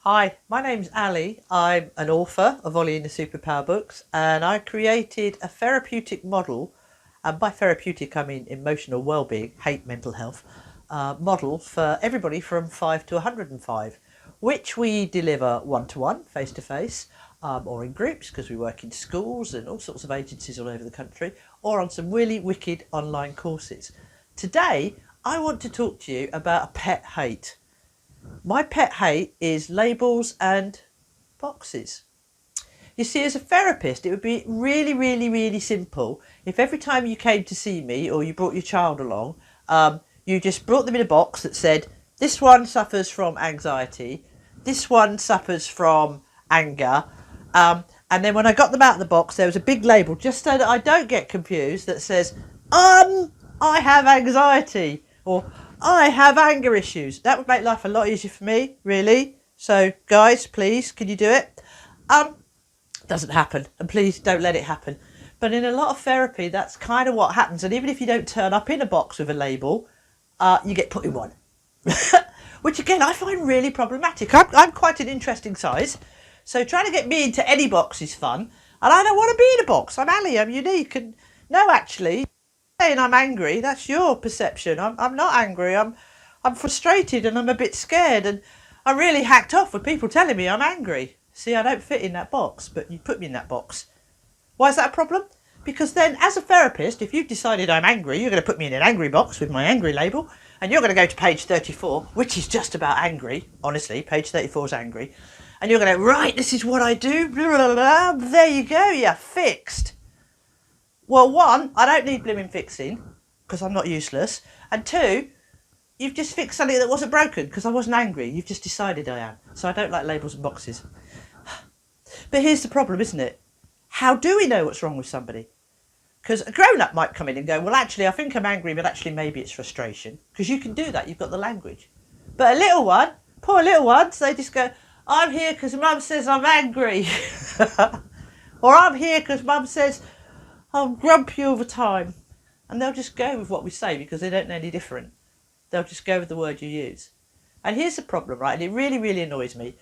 Hi, my name's Ali. I'm an author of Ollie and the Superpower books, and I created a therapeutic model, and by therapeutic I mean emotional well-being, hate mental health, model for everybody from 5 to 105, which we deliver one-to-one, face-to-face, or in groups because we work in schools and all sorts of agencies all over the country, or on some really wicked online courses. Today, I want to talk to you about a pet hate. My pet hate is labels and boxes. You see, as a therapist, it would be really simple if every time you came to see me or you brought your child along, you just brought them in a box that said, this one suffers from anxiety, this one suffers from anger, and then when I got them out of the box, there was a big label, just so that I don't get confused, that says, I have anxiety, or I have anger issues. That would make life a lot easier for me, really. So, guys, please, can you do it? Doesn't happen, and please don't let it happen. But in a lot of therapy, that's kind of what happens. And even if you don't turn up in a box with a label, you get put in one. Which, again, I find really problematic. I'm quite an interesting size. So trying to get me into any box is fun. And I don't want to be in a box. I'm Ali, I'm unique. And no, actually, saying I'm angry, that's your perception. I'm not angry. I'm frustrated and I'm a bit scared. And I'm really hacked off with people telling me I'm angry. See, I don't fit in that box, but you put me in that box. Why is that a problem? Because then, as a therapist, if you've decided I'm angry, you're going to put me in an angry box with my angry label, and you're going to go to page 34, which is just about angry. Honestly, page 34 is angry. And you're going to, right, this is what I do. Blah, blah, blah. There you go, you're fixed. Well, one, I don't need blooming fixing, because I'm not useless. And two, you've just fixed something that wasn't broken, because I wasn't angry. You've just decided I am. So I don't like labels and boxes. But here's the problem, isn't it? How do we know what's wrong with somebody? Because a grown-up might come in and go, well, actually, I think I'm angry, but actually maybe it's frustration. Because you can do that, you've got the language. But a little one, poor little ones, they just go, I'm here because mum says I'm angry. Or I'm here because mum says I'm grumpy all the time. And they'll just go with what we say because they don't know any different. They'll just go with the word you use. And here's the problem, right? And it really annoys me.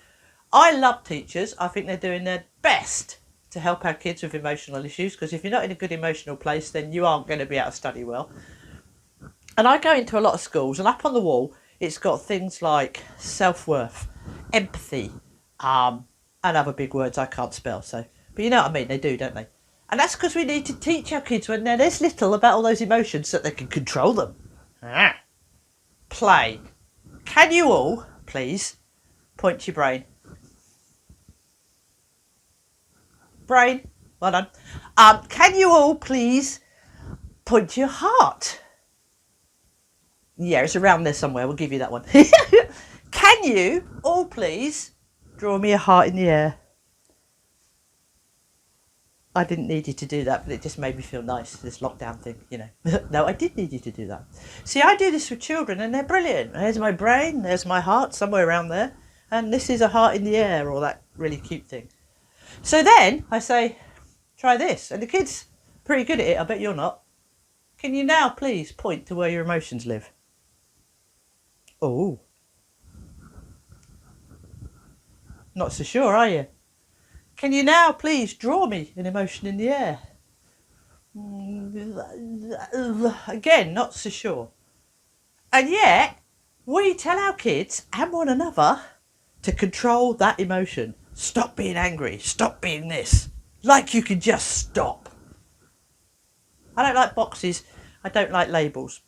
I love teachers. I think they're doing their best to help our kids with emotional issues, because if you're not in a good emotional place, then you aren't going to be able to study well. And I go into a lot of schools, and up on the wall, it's got things like self-worth, empathy, and other big words I can't spell. So, but you know what I mean, they do, don't they? And that's because we need to teach our kids when they're this little about all those emotions so that they can control them. Play. Can you all, please, point your brain? Brain, well done. Can you all please point your heart? Yeah, it's around there somewhere. We'll give you that one. Can you all please draw me a heart in the air? I didn't need you to do that, but it just made me feel nice, this lockdown thing, you know. No, I did need you to do that. See, I do this with children and they're brilliant. There's my brain, there's my heart, somewhere around there. And this is a heart in the air, or that really cute thing. So then I say, try this. And the kid's pretty good at it. I bet you're not. Can you now please point to where your emotions live? Oh. Not so sure, are you? Can you now please draw me an emotion in the air? Again, not so sure. And yet, we tell our kids and one another to control that emotion. Stop being angry. Stop being this. Like you can just stop. I don't like boxes. I don't like labels.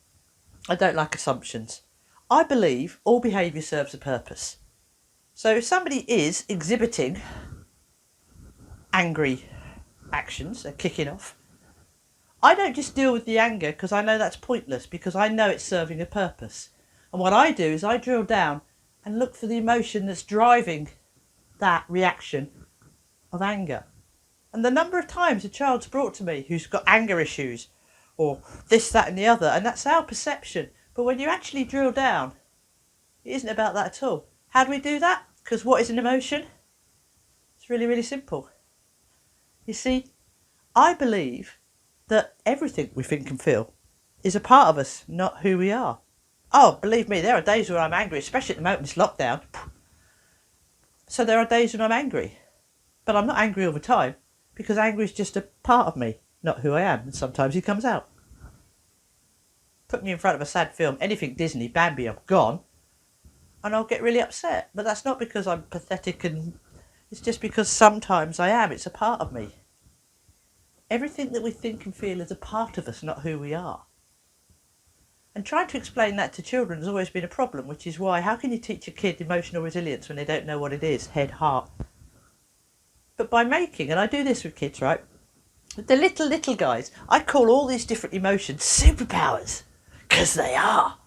I don't like assumptions. I believe all behaviour serves a purpose. So if somebody is exhibiting angry actions, they're kicking off, I don't just deal with the anger because I know that's pointless, because I know it's serving a purpose. And what I do is I drill down and look for the emotion that's driving that reaction of anger. And the number of times a child's brought to me who's got anger issues or this, that and the other, and that's our perception. But when you actually drill down, it isn't about that at all. How do we do that? Because what is an emotion? It's really simple. You see, I believe that everything we think and feel is a part of us, not who we are. Oh, believe me, there are days where I'm angry, especially at the moment, this lockdown. So there are days when I'm angry, but I'm not angry all the time, because anger is just a part of me, not who I am, and sometimes it comes out. Put me in front of a sad film, anything Disney, Bambi, I'm gone, and I'll get really upset. But that's not because I'm pathetic, and it's just because sometimes I am. It's a part of me. Everything that we think and feel is a part of us, not who we are. And trying to explain that to children has always been a problem, which is why, how can you teach a kid emotional resilience when they don't know what it is, head, heart? But by making, and I do this with kids, right? The little guys, I call all these different emotions superpowers. Because they are.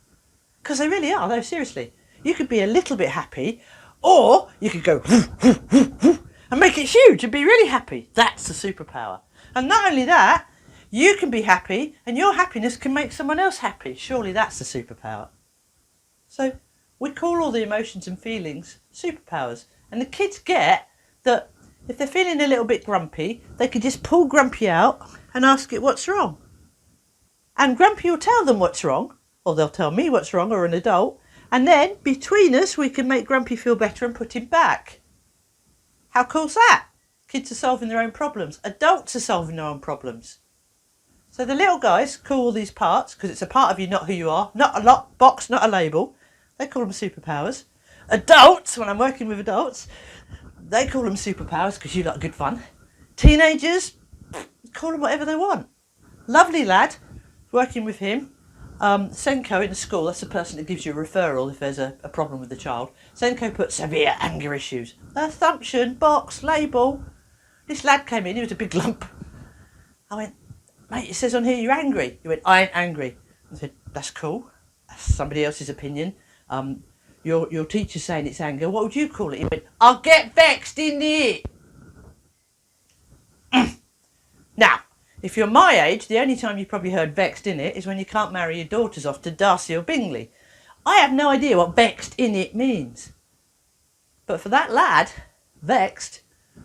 Because they really are, though, seriously. You could be a little bit happy, or you could go and make it huge and be really happy. That's a superpower. And not only that, you can be happy, and your happiness can make someone else happy. Surely that's a superpower. So we call all the emotions and feelings superpowers. And the kids get that if they're feeling a little bit grumpy, they can just pull Grumpy out and ask it what's wrong. And Grumpy will tell them what's wrong, or they'll tell me what's wrong, or an adult. And then, between us, we can make Grumpy feel better and put him back. How cool's that? Kids are solving their own problems. Adults are solving their own problems. So the little guys call all these parts, because it's a part of you, not who you are. Not a box, not a label. They call them superpowers. Adults, when I'm working with adults, they call them superpowers because you like good fun. Teenagers, call them whatever they want. Lovely lad. Working with him, Senko in the school, that's the person that gives you a referral if there's a problem with the child. Senko put severe anger issues. Assumption, box, label. This lad came in, he was a big lump. I went, mate, it says on here you're angry. He went, I ain't angry. I said, that's cool. That's somebody else's opinion. Your teacher's saying it's anger. What would you call it? He went, I'll get vexed in it. Now, if you're my age, the only time you've probably heard vexed in it is when you can't marry your daughters off to Darcy or Bingley. I have no idea what vexed in it means. But for that lad, vexed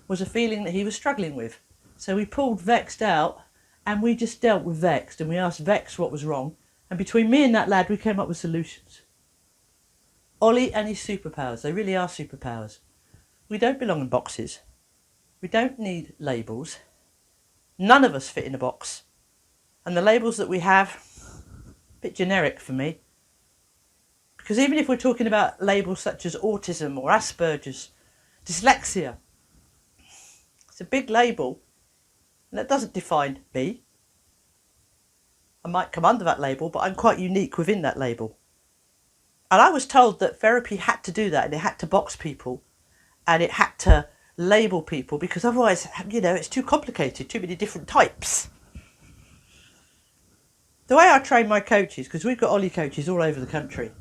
was a feeling that he was struggling with. So we pulled vexed out and we just dealt with vexed, and we asked vexed what was wrong. And between me and that lad, we came up with solutions. Ollie and his superpowers, they really are superpowers. We don't belong in boxes. We don't need labels. None of us fit in a box. And the labels that we have, a bit generic for me. Because even if we're talking about labels such as autism or Asperger's, dyslexia, it's a big label, and that doesn't define me. I might come under that label, but I'm quite unique within that label. And I was told that therapy had to do that, and it had to box people, and it had to label people, because otherwise, you know, it's too complicated, too many different types. The way I train my coaches, because we've got Ollie coaches all over the country,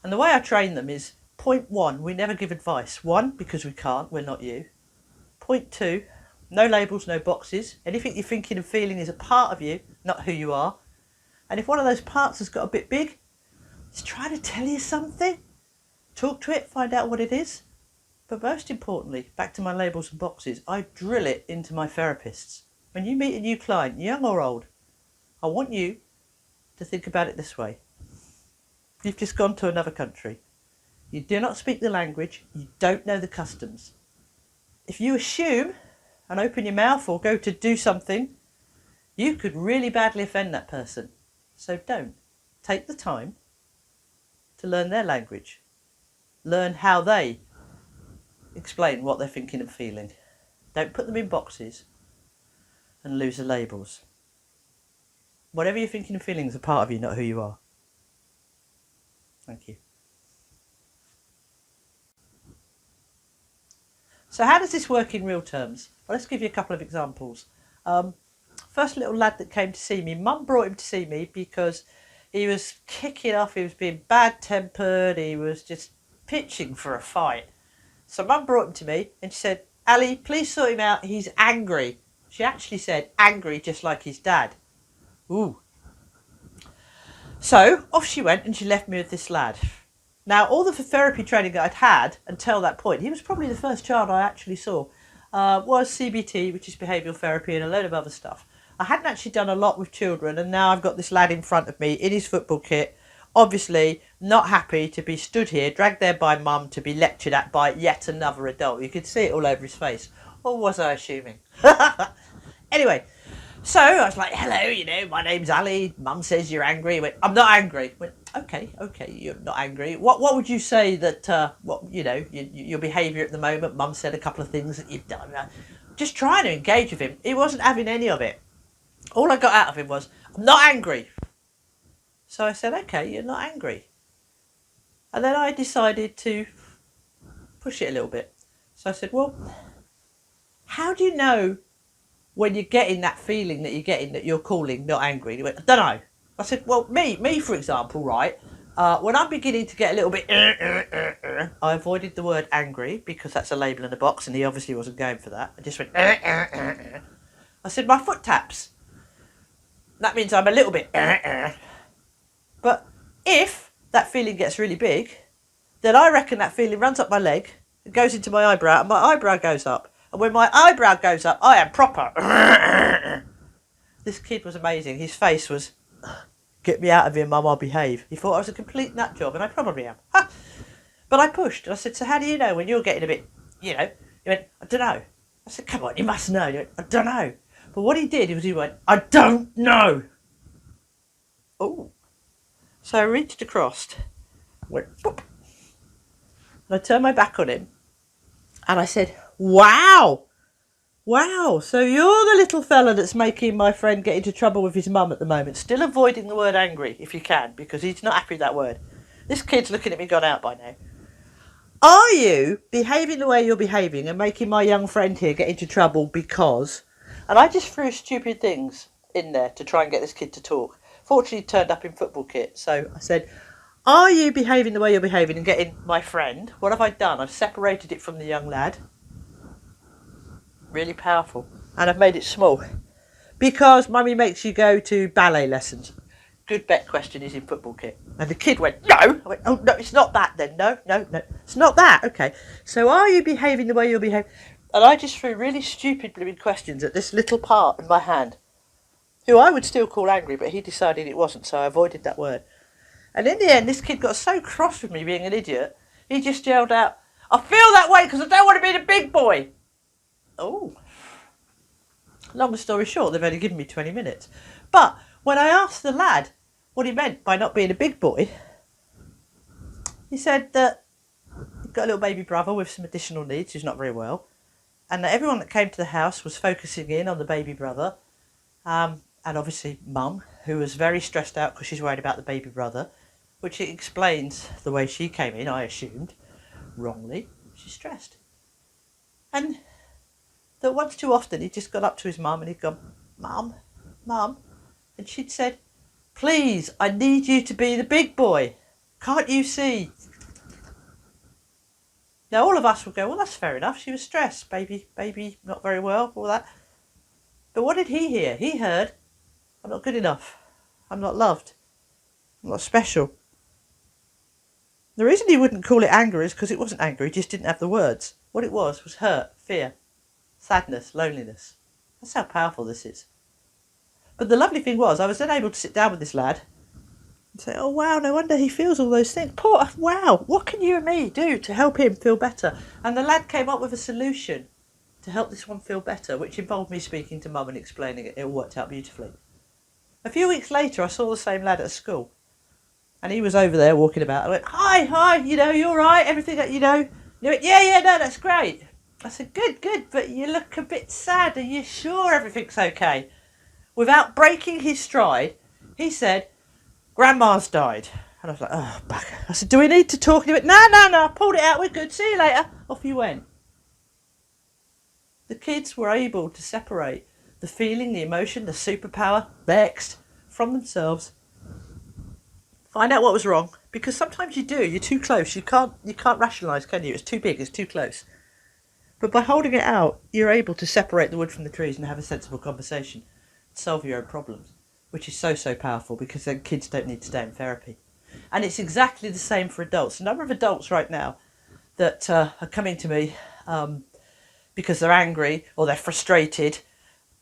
and the way I train them is, point one, we never give advice. One, because we can't, we're not you. Point two, no labels, no boxes. Anything you're thinking and feeling is a part of you, not who you are. And if one of those parts has got a bit big, it's trying to tell you something. Talk to it, find out what it is. But most importantly, back to my labels and boxes, I drill it into my therapists. When you meet a new client, young or old, I want you to think about it this way. You've just gone to another country. You do not speak the language. You don't know the customs. If you assume and open your mouth or go to do something, you could really badly offend that person. So don't. Take the time to learn their language. Learn how they explain what they're thinking and feeling. Don't put them in boxes and lose the labels. Whatever you're thinking and feeling is a part of you, not who you are. Thank you. So how does this work in real terms? Well, let's give you a couple of examples. First little lad that came to see me, Mum brought him to see me because he was kicking off, he was being bad-tempered, he was just pitching for a fight. So Mum brought him to me and she said, Ali, please sort him out, he's angry. She actually said angry just like his dad. Ooh. So off she went and she left me with this lad. Now all the therapy training that I'd had until that point, he was probably the first child I actually saw, was CBT, which is behavioural therapy, and a load of other stuff. I hadn't actually done a lot with children, and now I've got this lad in front of me in his football kit obviously not happy to be stood here, dragged there by mum to be lectured at by yet another adult. You could see it all over his face. Or was I assuming? Anyway, so I was like, hello, you know, my name's Ali. Mum says you're angry. He went, I'm not angry. I went, okay, you're not angry. What would you say that, your behaviour at the moment, Mum said a couple of things that you've done. Just trying to engage with him. He wasn't having any of it. All I got out of him was, I'm not angry. So I said, okay, you're not angry. And then I decided to push it a little bit. So I said, well, how do you know when you're getting that feeling that you're getting that you're calling not angry? He went, I don't know. I said, well, me for example, right? When I'm beginning to get a little bit, I avoided the word angry because that's a label in the box and he obviously wasn't going for that. I just went, I said, my foot taps. That means I'm a little bit, but if that feeling gets really big, then I reckon that feeling runs up my leg, it goes into my eyebrow, and my eyebrow goes up. And when my eyebrow goes up, I am proper. This kid was amazing. His face was, get me out of here, Mum, I'll behave. He thought I was a complete nut job, and I probably am. But I pushed, and I said, so how do you know when you're getting a bit, He went, I don't know. I said, come on, you must know. He went, I don't know. But what he did was he went, I don't know. Oh. So I reached across, went, boop, and I turned my back on him, and I said, wow, so you're the little fella that's making my friend get into trouble with his mum at the moment. Still avoiding the word angry, if you can, because he's not happy with that word. This kid's looking at me gone out by now. Are you behaving the way you're behaving and making my young friend here get into trouble because... And I just threw stupid things in there to try and get this kid to talk. Fortunately, he turned up in football kit. So I said, are you behaving the way you're behaving and getting my friend? What have I done? I've separated it from the young lad. Really powerful. And I've made it small. Because Mummy makes you go to ballet lessons. Good bet question is in football kit. And the kid went, no. I went, oh, no, it's not that then. No. It's not that. Okay. So are you behaving the way you're behaving? And I just threw really stupid blooming questions at this little part in my hand, who I would still call angry, but he decided it wasn't, so I avoided that word. And in the end, this kid got so cross with me being an idiot, he just yelled out, I feel that way because I don't want to be the big boy. Oh. Long story short, they've only given me 20 minutes. But when I asked the lad what he meant by not being a big boy, he said that he'd got a little baby brother with some additional needs who's not very well, and that everyone that came to the house was focusing in on the baby brother, and obviously Mum, who was very stressed out because she's worried about the baby brother, which explains the way she came in, I assumed, wrongly. She's stressed. And that once too often he'd just gone up to his mum and he'd gone, Mum, and she'd said, please, I need you to be the big boy. Can't you see? Now all of us would go, well, that's fair enough. She was stressed. Baby, not very well, all that. But what did he hear? He heard, I'm not good enough. I'm not loved. I'm not special. The reason he wouldn't call it anger is because it wasn't anger. He just didn't have the words. What it was hurt, fear, sadness, loneliness. That's how powerful this is. But the lovely thing was, I was then able to sit down with this lad and say, oh, wow, no wonder he feels all those things. Poor, wow, what can you and me do to help him feel better? And the lad came up with a solution to help this one feel better, which involved me speaking to Mum and explaining it. It all worked out beautifully. A few weeks later, I saw the same lad at school. And he was over there walking about. I went, hi, you all right? Everything that, He went, yeah, no, that's great. I said, good, but you look a bit sad. Are you sure everything's okay? Without breaking his stride, he said, Grandma's died. And I was like, oh, bugger. I said, do we need to talk? And he went, no, I pulled it out, we're good, see you later. Off he went. The kids were able to separate the feeling, the emotion, the superpower, vexed, from themselves. Find out what was wrong, because sometimes you do, you're too close, you can't rationalise, can you? It's too big, it's too close. But by holding it out, you're able to separate the wood from the trees and have a sensible conversation. Solve your own problems, which is so powerful, because then kids don't need to stay in therapy. And it's exactly the same for adults. A number of adults right now that are coming to me because they're angry or they're frustrated,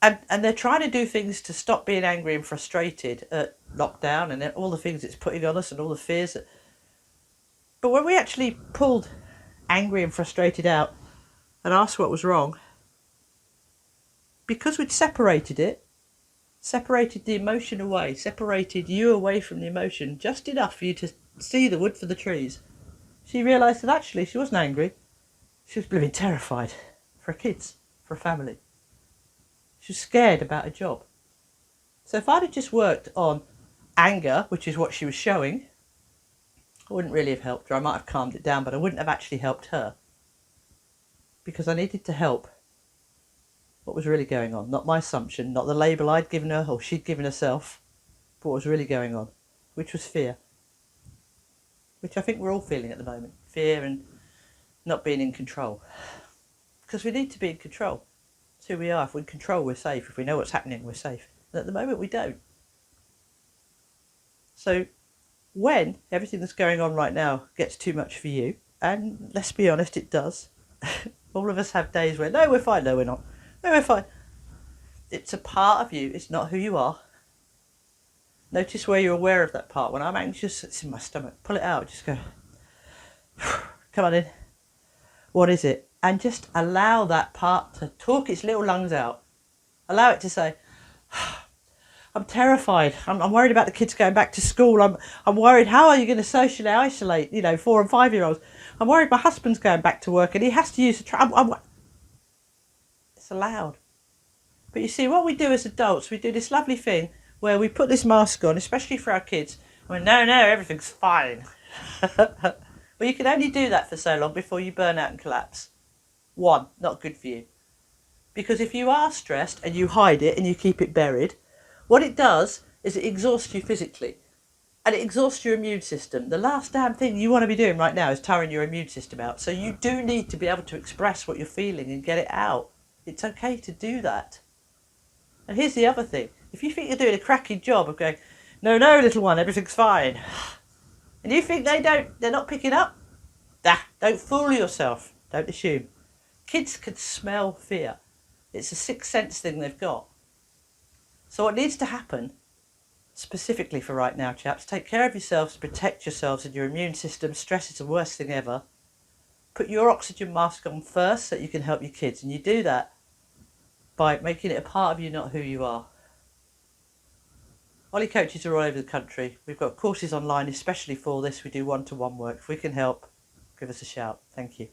and they're trying to do things to stop being angry and frustrated at lockdown and all the things it's putting on us and all the fears. But when we actually pulled angry and frustrated out and asked what was wrong, because we'd separated the emotion away, separated you away from the emotion, just enough for you to see the wood for the trees, she realised that actually she wasn't angry. She was blooming terrified for her kids, for her family. She was scared about her job. So if I'd have just worked on anger, which is what she was showing, I wouldn't really have helped her. I might have calmed it down, but I wouldn't have actually helped her. Because I needed to help what was really going on. Not my assumption, not the label I'd given her or she'd given herself, but what was really going on, which was fear. Which I think we're all feeling at the moment. Fear and not being in control. Because we need to be in control. It's who we are. If we're in control, we're safe. If we know what's happening, we're safe. And at the moment, we don't. So when everything that's going on right now gets too much for you, and let's be honest, it does. All of us have days where, no, we're fine, no, we're not. No, we're fine. It's a part of you. It's not who you are. Notice where you're aware of that part. When I'm anxious, it's in my stomach. Pull it out. Just go, come on in. What is it? And just allow that part to talk its little lungs out. Allow it to say, I'm terrified. I'm worried about the kids going back to school. I'm worried, how are you going to socially isolate, 4 and 5 year olds? I'm worried my husband's going back to work and he has to use the It's allowed. But you see, what we do as adults, we do this lovely thing where we put this mask on, especially for our kids. I mean, no, everything's fine. But you can only do that for so long before you burn out and collapse. 1, not good for you. Because if you are stressed and you hide it and you keep it buried, what it does is it exhausts you physically. And it exhausts your immune system. The last damn thing you want to be doing right now is tiring your immune system out. So you do need to be able to express what you're feeling and get it out. It's okay to do that. And here's the other thing. If you think you're doing a cracking job of going, no, little one, everything's fine, and you think they're not picking up, don't fool yourself. Don't assume. Kids can smell fear. It's a sixth sense thing they've got. So what needs to happen, specifically for right now, chaps, take care of yourselves, protect yourselves and your immune system. Stress is the worst thing ever. Put your oxygen mask on first so that you can help your kids. And you do that by making it a part of you, not who you are. Ollie coaches are all over the country. We've got courses online, especially for this. We do one-to-one work. If we can help, give us a shout. Thank you.